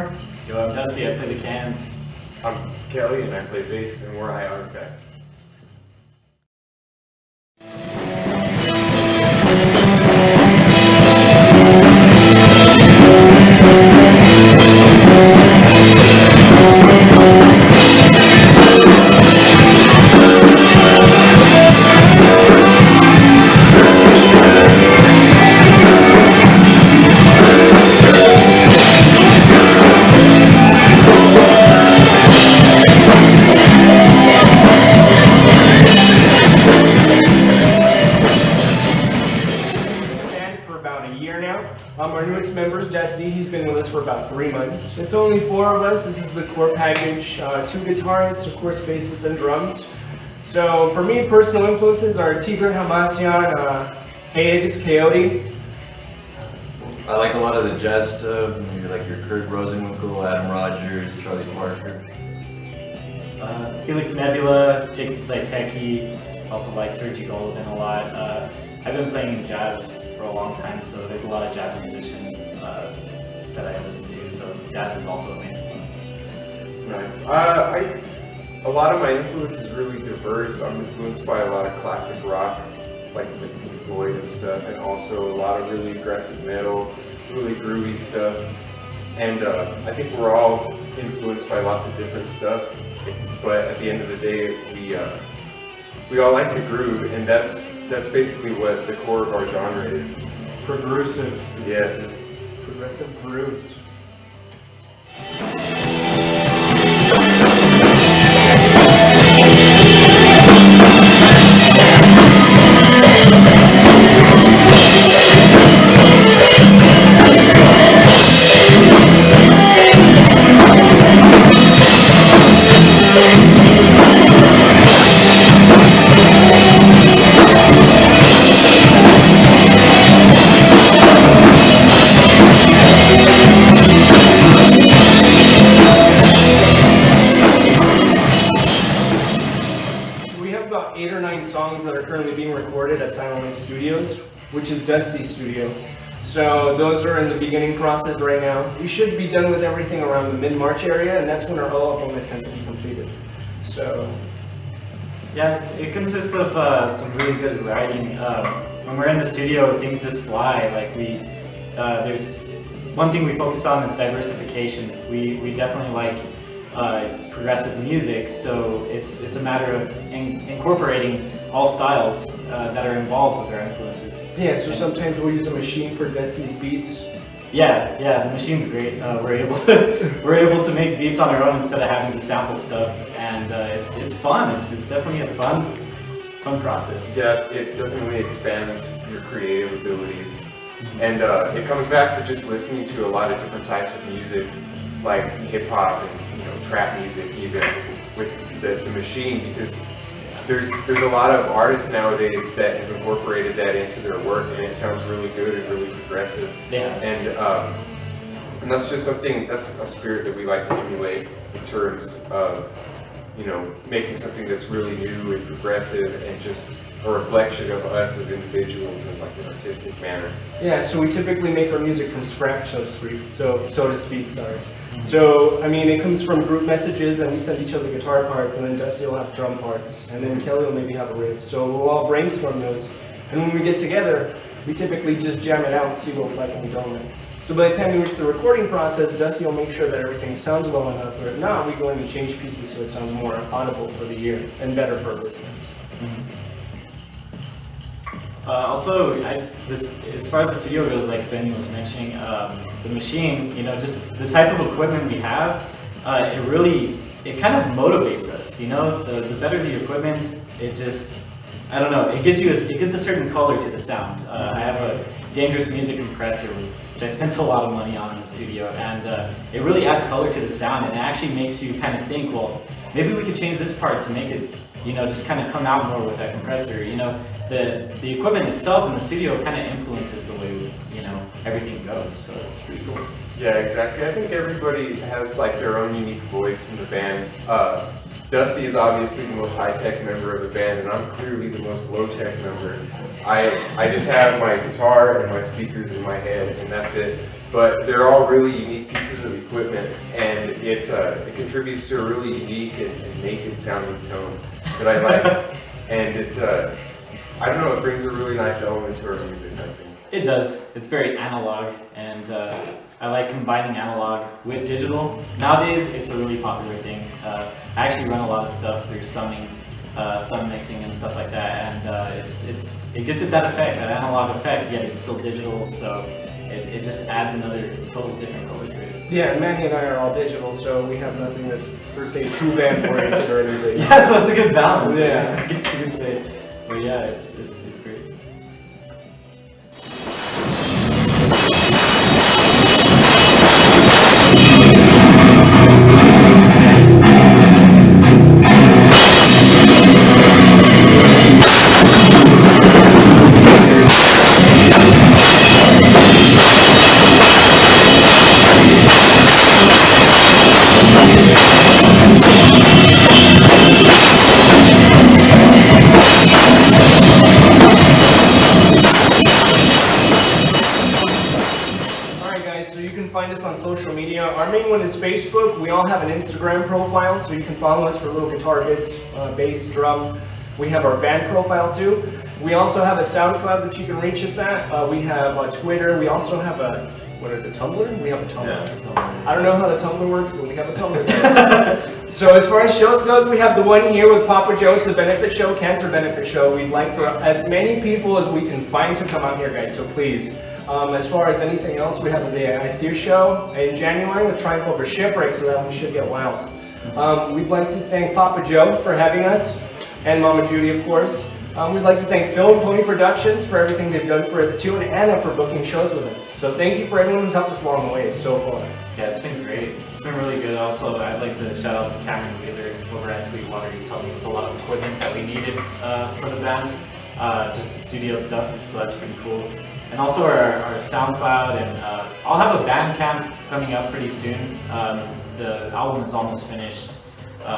guitar. Yo, I'm Dusty, I play the cans. I'm Kelly and I play bass and we're High Artifact. Our newest member is Dusty. He's been with us for about 3 months. It's only 4 of us. This is the core package. 2 guitarists, of course, bassists and drums. So for me, personal influences are Tigran Hamasyan, Hiatus Coyote. I like a lot of the jazz stuff, maybe like your Kurt Rosenwinkel, Adam Rogers, Charlie Parker. Helix Nebula, Jacob Zaiteki, also like Sergi Golovin a lot. I've been playing in jazz for a long time, so there's a lot of jazz musicians that I listen to, so jazz is also a main influence. Nice. A lot of my influence is really diverse. I'm influenced by a lot of classic rock, like Pink Floyd and stuff, and also a lot of really aggressive metal, really groovy stuff. And I think we're all influenced by lots of different stuff, but at the end of the day, we all like to groove, and that's basically what the core of our genre is. Progressive. Yes. Progressive grooves. About 8 or 9 songs that are currently being recorded at Silent Lake Studios, which is Dusty's studio. So those are in the beginning process right now. We should be done with everything around the mid-March area, and that's when our album is sent to be completed. So yeah, it consists of some really good writing. When we're in the studio, things just fly. Like there's one thing we focus on is diversification. We definitely like progressive music, so it's a matter of incorporating all styles that are involved with our influences. Yeah, so sometimes we'll use a machine for Dusty's beats. Yeah, the machine's great. We're able to make beats on our own instead of having to sample stuff, and it's fun. It's definitely a fun process. Yeah, it definitely expands your creative abilities, and it comes back to just listening to a lot of different types of music, like hip hop and trap music, even with the machine, because there's a lot of artists nowadays that have incorporated that into their work, and it sounds really good and really progressive. Yeah. And that's just something, that's a spirit that we like to emulate in terms of making something that's really new and progressive and just a reflection of us as individuals in like an artistic manner. Yeah, so we typically make our music from scratch, so to speak. So, I mean, it comes from group messages, and we send each other guitar parts, and then Dusty will have drum parts, and then Kelly will maybe have a riff. So we'll all brainstorm those, and when we get together, we typically just jam it out and see what we like and we don't like. So by the time we reach the recording process, Dusty will make sure that everything sounds well enough, or if not, we go in and change pieces so it sounds more audible for the ear and better for listeners. Also, as far as the studio goes, like Benny was mentioning, the machine, just the type of equipment we have, it kind of motivates us. The better the equipment, it gives a certain color to the sound. I have a Dangerous Music compressor, which I spent a lot of money on in the studio, and it really adds color to the sound, and it actually makes you kind of think, well, maybe we could change this part to make it, just kind of come out more with that compressor. The equipment itself in the studio kind of influences the way everything goes, so it's pretty cool. Yeah, exactly. I think everybody has like their own unique voice in the band. Dusty is obviously the most high-tech member of the band, and I'm clearly the most low-tech member. I just have my guitar and my speakers in my head, and that's it. but they're all really unique pieces of equipment, and it contributes to a really unique and naked sounding tone that I like. And I don't know, it brings a really nice element to our music, I think. It does. It's very analog, and I like combining analog with digital. Nowadays, it's a really popular thing. I actually run a lot of stuff through summing, sun mixing and stuff like that, and it gives it that effect, that analog effect, yet it's still digital, so it just adds another totally different color to it. Yeah, and Manny and I are all digital, so we have nothing that's, per se, too band oriented or anything. Yeah, so it's a good balance. Yeah. I guess you could say. But yeah, it's great. Find us on social media. Our main one is Facebook. We all have an Instagram profile, so you can follow us for little guitar bits, bass, drum. We have our band profile too. We also have a SoundCloud that you can reach us at. We have Twitter. We also have a, what is it, Tumblr? We have a Tumblr. Yeah, Tumblr. I don't know how the Tumblr works, but we have a Tumblr. So as far as shows goes, we have the one here with Papa Joe. It's the benefit show, cancer benefit show. We'd like for as many people as we can find to come out here, guys, so please. As far as anything else, we have the ITU show in January with Triumph Over Shipwreck, so that one should get wild. We'd like to thank Papa Joe for having us, and Mama Judy, of course. We'd like to thank Phil and Pony Productions for everything they've done for us too, and Anna for booking shows with us. So thank you for everyone who's helped us along the way so far. Yeah, it's been great. It's been really good. Also, I'd like to shout out to Cameron Wheeler over at Sweetwater. He's helped me with a lot of equipment that we needed for the band, just studio stuff, so that's pretty cool. And also our SoundCloud, and I'll have a Bandcamp coming up pretty soon. The album is almost finished,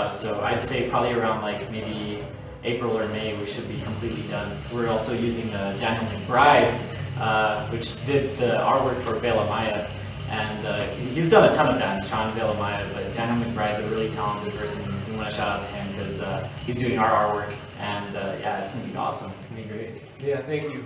so I'd say probably around like maybe April or May we should be completely done. We're also using Daniel McBride, which did the artwork for Bela Maya, and he's done a ton of bands, Sean Bela Maya, but Daniel McBride's a really talented person. We want to shout out to him because he's doing our artwork, and yeah, it's gonna be awesome. It's gonna be great. Yeah, thank you.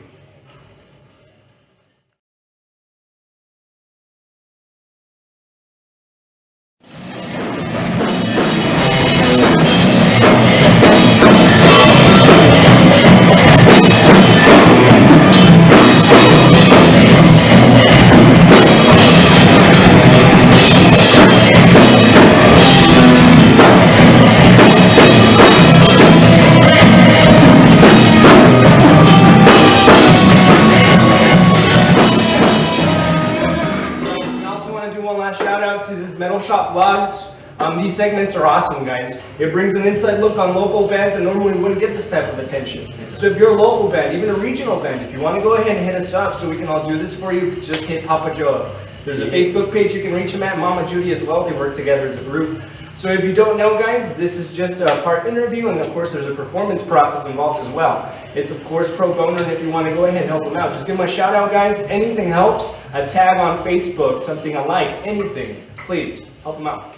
Metal Shop Vlogs. These segments are awesome, guys. It brings an inside look on local bands that normally wouldn't get this type of attention. So if you're a local band, even a regional band, if you want to go ahead and hit us up so we can all do this for you, just hit Papa Joe up. There's a Facebook page you can reach him at, Mama Judy as well. They work together as a group. So if you don't know, guys, this is just a part interview, and of course there's a performance process involved as well. It's of course pro bono, and if you want to go ahead and help them out, just give them a shout out, guys. Anything helps. A tag on Facebook, something I like, anything. Please help them out.